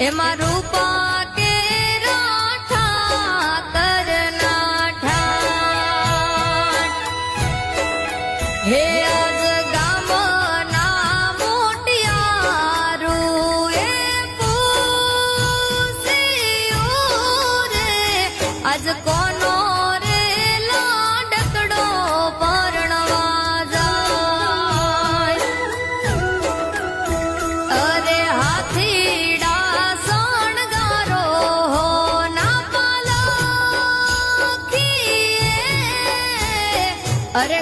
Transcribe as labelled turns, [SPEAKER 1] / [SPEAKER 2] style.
[SPEAKER 1] એમાં રૂપા કે રાઠા તરના ઠાઠ હે આજ ગામના મોટિયારું એ પૂછ્યું રે આજ કોનો રે લાડકડો પરણવા જાય અરે હાથીડા શણગારો ના પાલખીએ અરે